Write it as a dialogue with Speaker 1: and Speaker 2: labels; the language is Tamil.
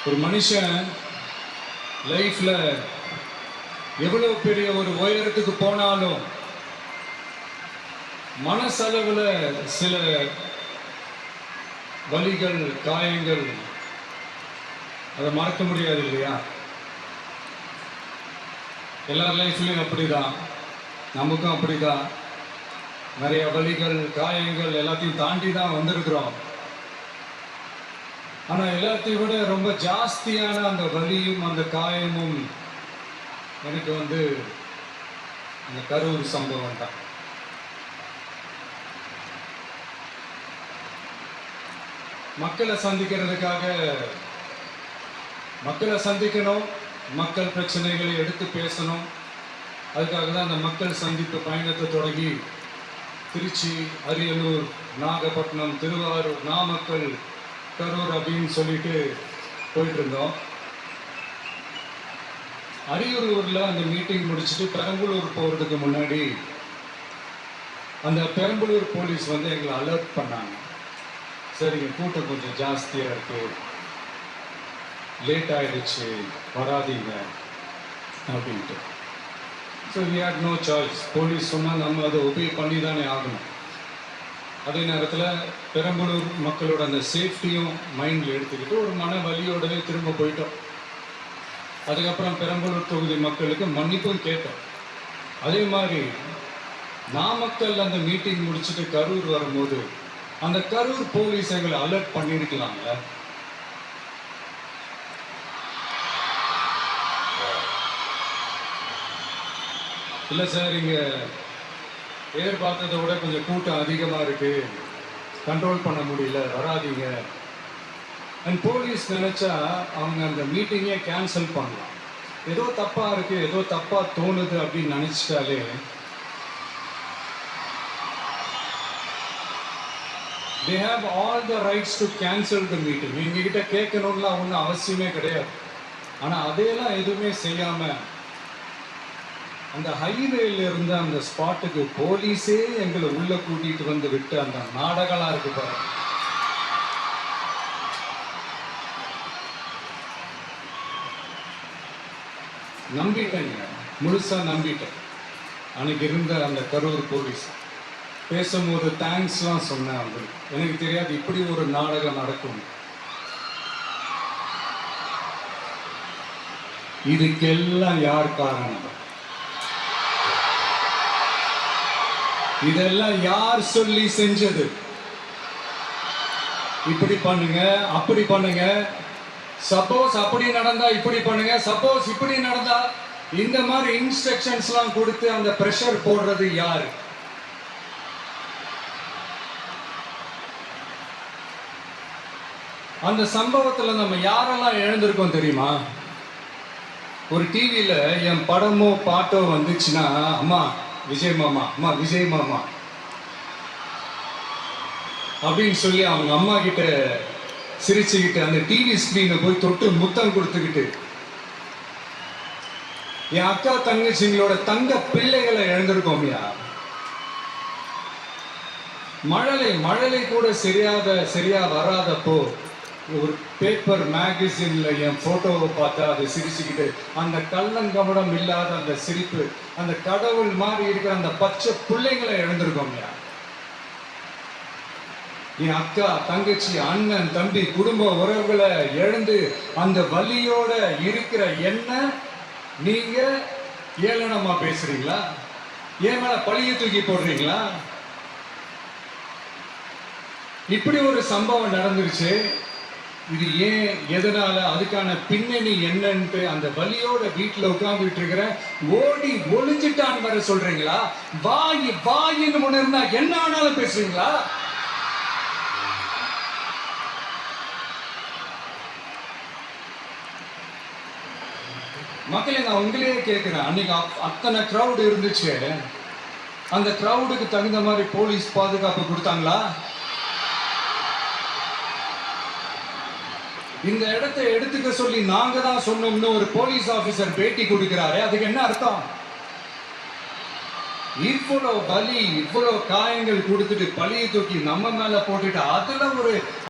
Speaker 1: ஒரு மனுஷன் லைஃப்ல எவ்வளவு பெரிய ஒரு உயரத்துக்கு போனாலும் மனசளவுல சில வலிகள், காயங்கள் அதை மறக்க முடியாது இல்லையா? எல்லார் லைஃப்லையும் அப்படிதான், நமக்கும் அப்படிதான். நிறைய வலிகள், காயங்கள் எல்லாத்தையும் தாண்டி தான் வந்திருக்கிறோம். ஆனா எல்லாத்தையும் விட ரொம்ப ஜாஸ்தியான அந்த வலியும் அந்த காயமும் எனக்கு அந்த கரூர் சம்பவம் தான். மக்களை சந்திக்கிறதுக்காக மக்களை சந்திக்கணும், மக்கள் பிரச்சனைகளை எடுத்து பேசணும். அதுக்காக தான் அந்த மக்கள் சந்திப்பு பயணத்தை தொடங்கி திருச்சி, அரியலூர், நாகப்பட்டினம், திருவாரூர், நாமக்கல், கரூர் அப்படின்னு சொல்லிட்டு போயிட்டு இருந்தோம். அரியலூர்ல அந்த மீட்டிங் முடிச்சுட்டு பெரம்பலூர் போறதுக்கு முன்னாடி அந்த பெரம்பலூர் போலீஸ் எங்களை அலர்ட் பண்ணாங்க. சரிங்க, கூட்டம் கொஞ்சம் ஜாஸ்தியா இருக்கு, லேட் ஆயிடுச்சு, வராதீங்க அப்படின்ட்டு. So we had no choice. Police சொன்னால் நம்ம அதை ஒபே பண்ணி தானே ஆகணும். அதே நேரத்தில் பெரம்பலூர் மக்களோட அந்த சேஃப்டியும் மைண்டில் எடுத்துக்கிட்டு ஒரு மன வலியோடவே திரும்ப போயிட்டோம். அதுக்கப்புறம் பெரம்பலூர் தொகுதி மக்களுக்கு மன்னிப்பும் கேட்டோம். அதே மாதிரி நாமக்கல் அந்த மீட்டிங் முடிச்சுட்டு கரூர் வரும்போது அந்த கரூர் போலீஸ் எங்களை அலர்ட் பண்ணியிருக்கலாம்ல. இல்லை சார், இங்கே எதிர்பார்த்ததை விட கொஞ்சம் கூட்டம் அதிகமாக இருக்கு, கண்ட்ரோல் பண்ண முடியல, வராதீங்க. அண்ட் போலீஸ் நினைச்சா அவங்க அந்த மீட்டிங்கே கேன்சல் பண்ணலாம். ஏதோ தப்பா இருக்கு, ஏதோ தப்பா தோணுது அப்படின்னு நினைச்சிட்டாலே they have all the rights to cancel the meeting. எங்ககிட்ட கேட்கணும்லாம் ஒன்றும் அவசியமே கிடையாது. ஆனால் அதையெல்லாம் எதுவுமே செய்யாம அந்த ஹைவேல இருந்த அந்த ஸ்பாட்டுக்கு போலீஸே எங்களை உள்ள கூட்டிட்டு விட்டு அந்த நாடகம்லாம் இருக்கு பாரு. நம்பிட்டேங்க, முழுசா நம்பிட்டேன். அன்னைக்கு இருந்த அந்த கரூர் போலீஸ் பேசும்போது தேங்க்ஸ்லாம் சொன்னேன். அவங்களுக்கு எனக்கு தெரியாது இப்படி ஒரு நாடகம் நடக்கும். இதுக்கெல்லாம் யார் காரணம்? இதெல்லாம் யார் சொல்லி செஞ்சது? இப்படி பண்ணுங்க, அப்படி பண்ணுங்க, சப்போஸ் அப்படி நடந்தா இப்படி பண்ணுங்க, சப்போஸ் இப்படி நடந்தா இந்த மாதிரி இன்ஸ்ட்ரக்ஷன்ஸ்லாம் கொடுத்து அந்த பிரஷர் போடுறது யாரு? அந்த சம்பவத்தில் நம்ம யாரெல்லாம் எழுந்திருக்கோம் தெரியுமா? ஒரு டிவியில் என் படமோ பாட்டோ வந்துச்சுன்னா, அம்மா விஜய் மாமா, அம்மா விஜய் மாமா அப்படின்னு சொல்லி அவங்க அம்மா கிட்ட சிரிச்சுக்கிட்டு அந்த டிவி ஸ்கிரீனை போய் தொட்டு முத்தம் கொடுத்துக்கிட்டு என் அக்கா தங்கச்சிங்களோட தங்க பிள்ளைகளை எழுந்திருக்கோம்யா. மழலை கூட சரியா வராதப்போ ஒரு பேப்பர் மேகசின்ல என் போட்டோவை பார்த்தா அதை சிரிச்சுக்கிட்டு அந்த கள்ளங்கபடம் இல்லாத அந்த சிரிப்பு, அந்த கடவுள் மாதிரி இருக்கிற அந்த பச்சை பிள்ளைங்களை இழந்திருக்கோம்யா. என் அக்கா, தங்கச்சி, அண்ணன், தம்பி, குடும்ப உறவுகளை இழந்து அந்த வலியோட இருக்கிற என்ன நீங்க ஏளனமா பேசுறீங்களா? ஏன் மேல பழிய தூக்கி போடுறீங்களா? இப்படி ஒரு சம்பவம் நடந்துருச்சு. இது ஏன், எதனால, அதுக்கான பின்னணி என்னன்ட்டு அந்த வலியோட வீட்டுல உட்கார்ந்துட்டு இருக்கிற ஓடி ஒளிஞ்சிட்டான்னு வர சொல்றீங்களா? வாயின்னு ஒண்ணு இருந்தா என்ன ஆனாலும் பேசுறீங்களா? மக்களே, நான் உங்களையே கேட்கிறேன், அன்னைக்கு அத்தனை கிரௌட் இருந்துச்சு, அந்த கிரௌடுக்கு தகுந்த மாதிரி போலீஸ் பாதுகாப்பு கொடுத்தாங்களா? இந்த இடத்தை எடுத்துக்க சொல்லி நாங்க தான் சொன்னோம்னு ஒரு போலீஸ் ஆபீசர் பேட்டி கொடுக்கிறாரு, அதுக்கு என்ன அர்த்தம்? இவ்வளவு வலி, இவ்வளவு காயங்கள் கொடுத்துட்டு பழியை தூக்கி நம்ம மேல போட்டுட்டு அதுல ஒரு